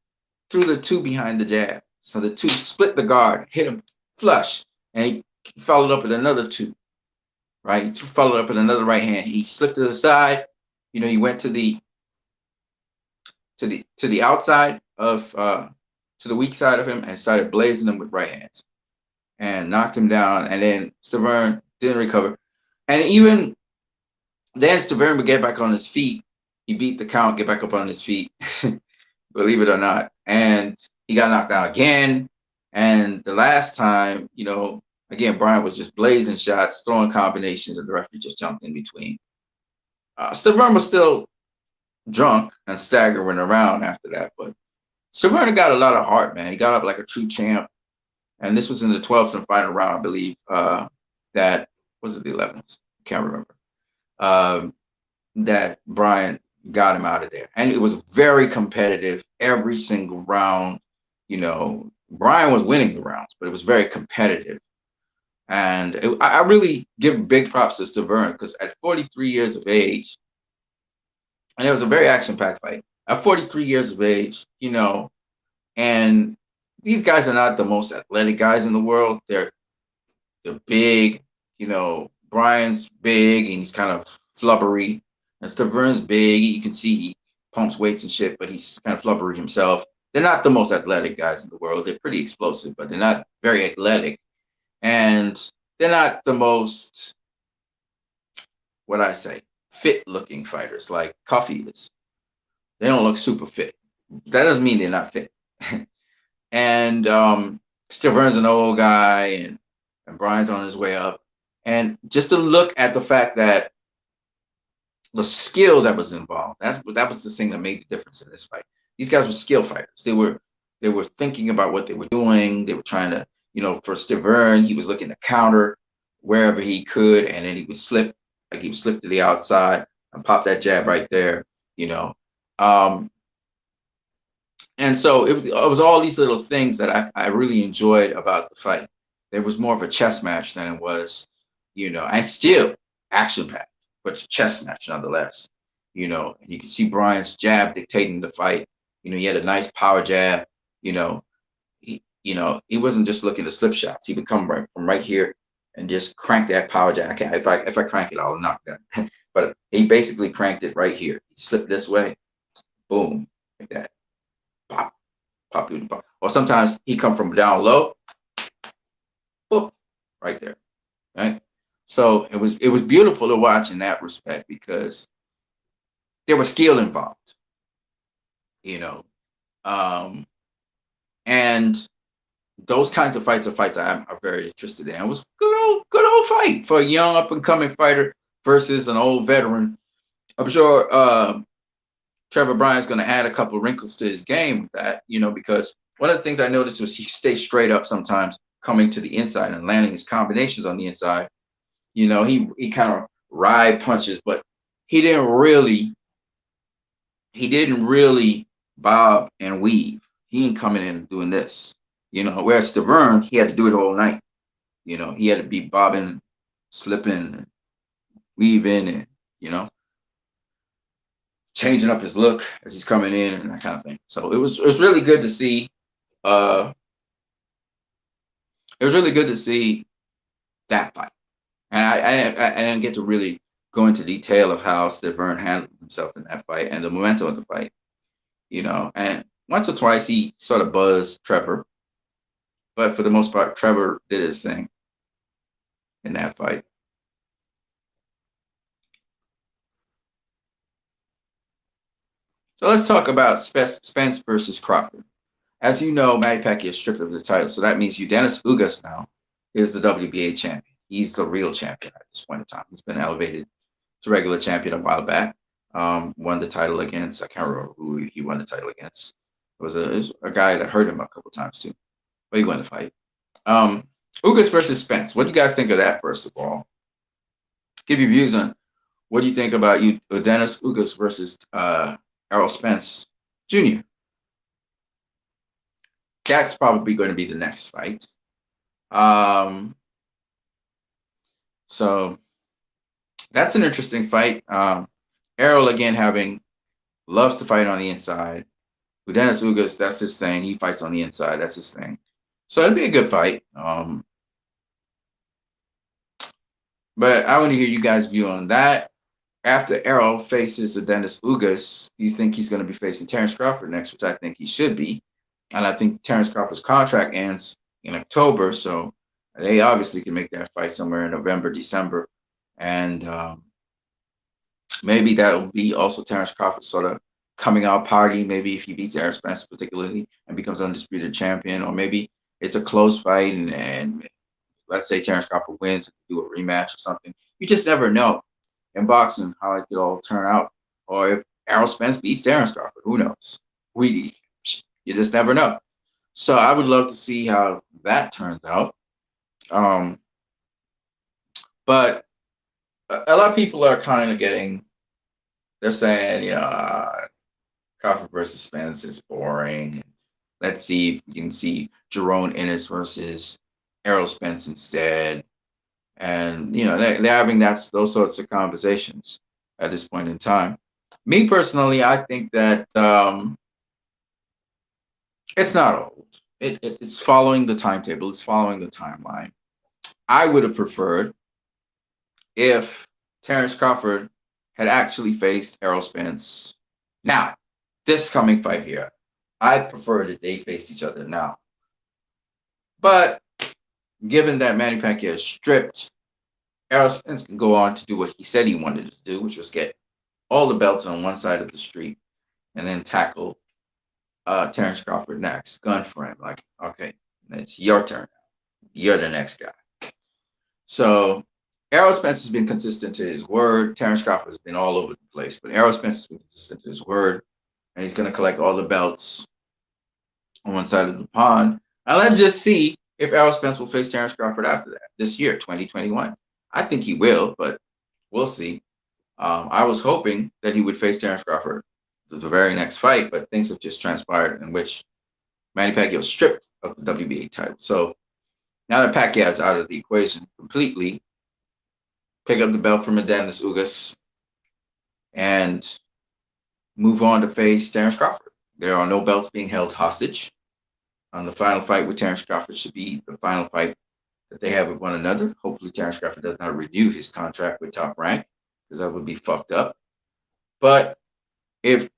threw the two behind the jab. So the two split the guard, hit him flush, and he followed up with another two, right? He followed up with another right hand. He slipped to the side. He went to the outside of to the weak side of him and started blazing him with right hands and knocked him down. And then Stiverne didn't recover. And even then, Stiverne would get back on his feet. He beat the count, get back up on his feet. believe it or not. And he got knocked out again. And the last time, again, Brian was just blazing shots, throwing combinations, and the referee just jumped in between. Stavern was still drunk and staggering around after that, but Stavern got a lot of heart, man. He got up like a true champ. And this was in the 12th and final round, I believe. That was it, the 11th. Can't remember. That Brian got him out of there, and it was very competitive every single round. Brian was winning the rounds, but it was very competitive. And I really give big props to Stavern because at 43 years of age, and it was a very action-packed fight. At 43 years of age, and these guys are not the most athletic guys in the world. They're big. Brian's big and he's kind of flubbery. And Stavern's big. You can see he pumps weights and shit, but he's kind of flubbery himself. They're not the most athletic guys in the world. They're pretty explosive, but they're not very athletic. And they're not the most, fit looking fighters like Coffee is. They don't look super fit. That doesn't mean they're not fit. And Stavern's an old guy, and Brian's on his way up. And just to look at the fact that the skill that was involved, that was the thing that made the difference in this fight. These guys were skill fighters. They were thinking about what they were doing. They were trying to, for Stavern, he was looking to counter wherever he could, and then he would slip to the outside and pop that jab right there, and so it was all these little things that I really enjoyed about the fight. There was more of a chess match than it was, and still action-packed, but a chess match nonetheless. And you can see Brian's jab dictating the fight. He had a nice power jab. He wasn't just looking to slip shots. He would come right from right here and just crank that power jab. If I crank it, I'll knock it down. But he basically cranked it right here. He slipped this way, boom, like that. Pop, pop, pop. Or sometimes he come from down low, boop, right there, right? So it was beautiful to watch in that respect because there was skill involved, and those kinds of fights are fights I'm very interested in. It was good old fight for a young up and coming fighter versus an old veteran. I'm sure Trevor Bryan's going to add a couple of wrinkles to his game with that, because one of the things I noticed was he stays straight up sometimes, coming to the inside and landing his combinations on the inside. He kind of ride punches, but he didn't really bob and weave. He ain't coming in and doing this, whereas Stavern, he had to do it all night. He had to be bobbing, slipping, weaving, and, changing up his look as he's coming in and that kind of thing. So it was really good to see. It was really good to see that fight. And I didn't get to really go into detail of how Stavern handled himself in that fight and the momentum of the fight. And once or twice he sort of buzzed Trevor. But for the most part, Trevor did his thing in that fight. So let's talk about Spence versus Crawford. As you know, Manny Pacquiao is stripped of the title, so that means Eugenio Ugas now is the WBA champion. He's the real champion at this point in time. He's been elevated to regular champion a while back. Won the title against, I can't remember who he won the title against. It was a guy that hurt him a couple times too, but he won the fight. Ugas versus Spence. What do you guys think of that, first of all? Give your views on what do you think about Dennis Ugas versus Errol Spence Jr. That's probably going to be the next fight. So that's an interesting fight. Errol, again, loves to fight on the inside. With Dennis Ugas, that's his thing. He fights on the inside. That's his thing. So it'd be a good fight. But I want to hear you guys' view on that. After Errol faces Dennis Ugas, do you think he's going to be facing Terence Crawford next, which I think he should be. And I think Terence Crawford's contract ends in October, so they obviously can make that fight somewhere in November, December. And maybe that will be also Terence Crawford's sort of coming out party, maybe if he beats Errol Spence particularly and becomes undisputed champion, or maybe it's a close fight and let's say Terence Crawford wins, do a rematch or something. You just never know in boxing how it could all turn out. Or if Errol Spence beats Terence Crawford, who knows? We You just never know. So I would love to see how that turns out. Um, but a lot of people are kind of they're saying, Crawford versus Spence is boring. Let's see if we can see Jerome Ennis versus Errol Spence instead. And they're having those sorts of conversations at this point in time. Me personally, I think that it's not old. It's following the timetable. It's following the timeline. I would have preferred if Terence Crawford had actually faced Errol Spence now. This coming fight here, I prefer that they faced each other now. But given that Manny Pacquiao is stripped, Errol Spence can go on to do what he said he wanted to do, which was get all the belts on one side of the street and then tackle Terence Crawford next. Gun for him. Like, okay, it's your turn. You're the next guy. So Errol Spence has been consistent to his word. Terence Crawford has been all over the place, but Errol Spence has been consistent to his word, and he's going to collect all the belts on one side of the pond. And let's just see if Errol Spence will face Terence Crawford after that, this year, 2021. I think he will, but we'll see. I was hoping that he would face Terence Crawford the very next fight, but things have just transpired in which Manny Pacquiao was stripped of the WBA title. So now that Pacquiao is out of the equation completely, pick up the belt from Adonis Ugas and move on to face Terence Crawford. There are no belts being held hostage. The final fight with Terence Crawford should be the final fight that they have with one another. Hopefully, Terence Crawford does not renew his contract with Top Rank, because that would be fucked up. But if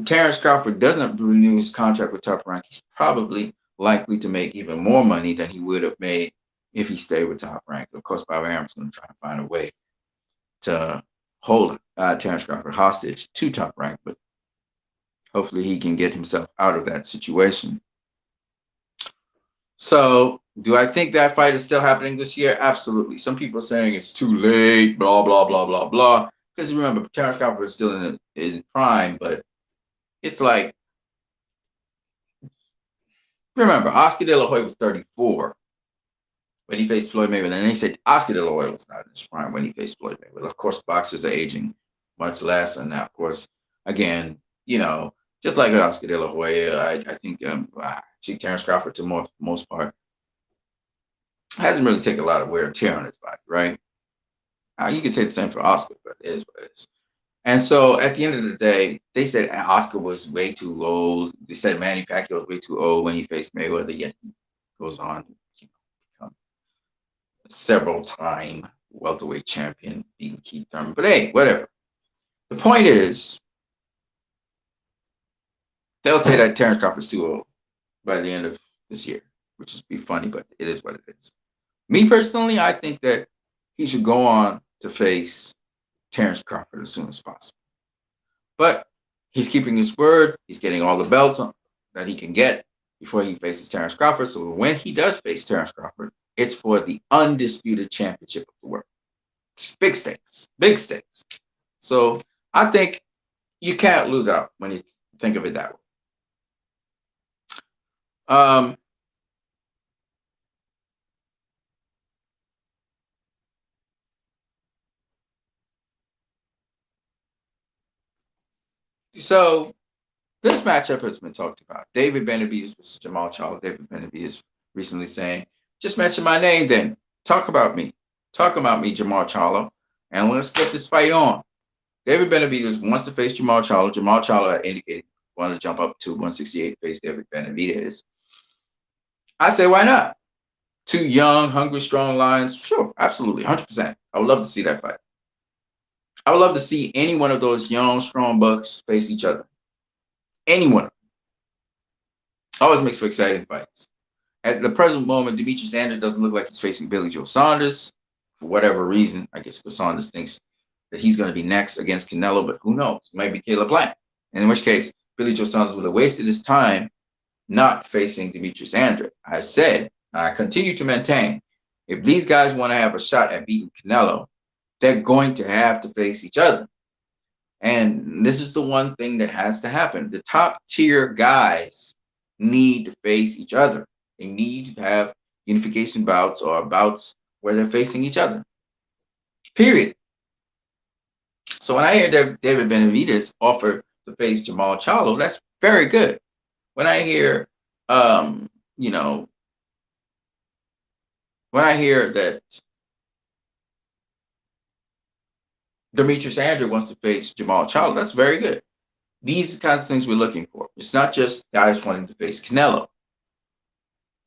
Terence Crawford doesn't renew his contract with Top Rank, he's probably likely to make even more money than he would have made if he stayed with Top Rank. Of course, Bob Arum's going to try and find a way to hold Terence Crawford hostage to Top Rank, but hopefully he can get himself out of that situation. So, do I think that fight is still happening this year? Absolutely. Some people are saying it's too late, blah, blah, blah, blah, blah. Because remember, Terence Crawford is still in his prime, but it's like, remember, Oscar De La Hoya was 34 when he faced Floyd Mayweather. And they said Oscar De La Hoya was not in his prime when he faced Floyd Mayweather. Of course, boxers are aging much less. And now, of course, again, just like Oscar De La Hoya, I think Terence Crawford, to the most part, hasn't really taken a lot of wear and tear on his body, right? You can say the same for Oscar, but it is what it is. And so at the end of the day, they said Oscar was way too old. They said Manny Pacquiao was way too old when he faced Mayweather, yet he goes on to become several-time welterweight champion, beating Keith Thurman. But hey, whatever. The point is, they'll say that Terence Crawford's too old by the end of this year, which would be funny, but it is what it is. Me personally, I think that he should go on to face Terence Crawford as soon as possible. But he's keeping his word. He's getting all the belts that he can get before he faces Terence Crawford. So when he does face Terence Crawford, it's for the undisputed championship of the world. It's big stakes, big stakes. So I think you can't lose out when you think of it that way. So this matchup has been talked about. David Benavidez versus Jamal Charlo. David Benavidez recently saying, just mention my name then. Talk about me. Talk about me, Jamal Charlo. And let's get this fight on. David Benavidez wants to face Jamal Charlo. Jamal Charlo had indicated he wanted to jump up to 168 to face David Benavidez. I say, why not? Two young, hungry, strong lions. Sure, absolutely, 100%. I would love to see that fight. I would love to see any one of those young, strong bucks face each other. Any one of them. Always makes for exciting fights. At the present moment, Demetrius Andrews doesn't look like he's facing Billy Joe Saunders. For whatever reason, I guess because Saunders thinks that he's going to be next against Canelo, but who knows? It might be Caleb Blanc In which case, Billy Joe Saunders would have wasted his time not facing Demetrius Andrade. I said, I continue to maintain, if these guys want to have a shot at beating Canelo, they're going to have to face each other. And this is the one thing that has to happen. The top tier guys need to face each other. They need to have unification bouts or bouts where they're facing each other. Period. So when I hear David Benavidez offer to face Jamal Charlo, that's very good. When I hear, you know, when I hear that Demetrius Andrade wants to face Jamal Charlo, that's very good. These are the kinds of things we're looking for. It's not just guys wanting to face Canelo,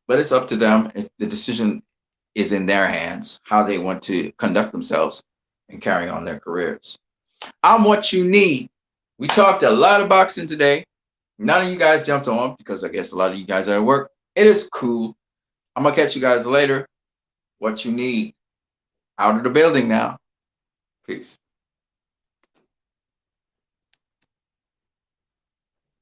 but it's up to them. The decision is in their hands, how they want to conduct themselves and carry on their careers. I'm what you need. We talked a lot of boxing today. None of you guys jumped on because I guess a lot of you guys are at work. It is cool. I'm going to catch you guys later. What you need. Out of the building now. Peace.